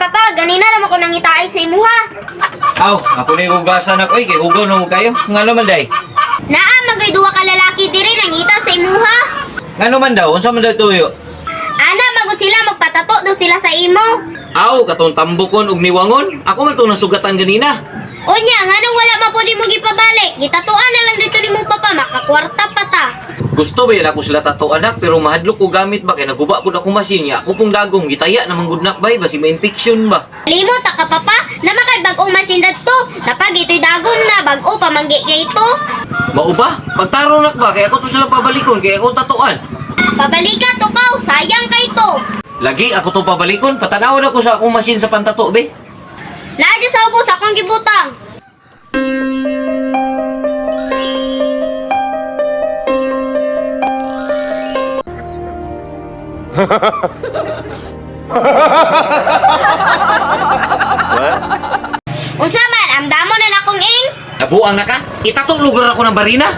papa, ganina naman ko nangitaay sa imuha. Aw, ako na hugasan ako. Kay hugaw na mo kayo. Nga naman day. Naa, magay duwa ka lalaki diri nangita sa imuha. Nga naman daw, unsa man daw tuyo? Ana, magod sila, magpatato do sila sa imo. Aw, katong tambukon ug niwangon. Ako man to nasugatan ganina. Unya, nga nung wala man po di mo gipabalik. Gitatuan na lang dito ni mo papa, makakwarta pa ta. Gusto ba yan ako sila tato anak pero mahadlok ko gamit ba kay naguba pud ako machine niya. Ako pong dagong gitaya na manggudnak bay basi ma-infection ba. Limot ta ka papa, na makay bag-ong machine dadto. Napag ito'y dagon na, bag-o pamanggi kay ito. Mao ba? Pagtaro nak ba kay ako to sila pabalikon kay ako tatuan. Pabalika to kaw, sayang kay to. Lagi ako to pabalikon, patanawon ako sa akong machine sa pantato be. Laadya sa ubos akong gibutang. Unsa man, amdamo na akong ing. Nabuang na ka? Itato lugar ako ng barina.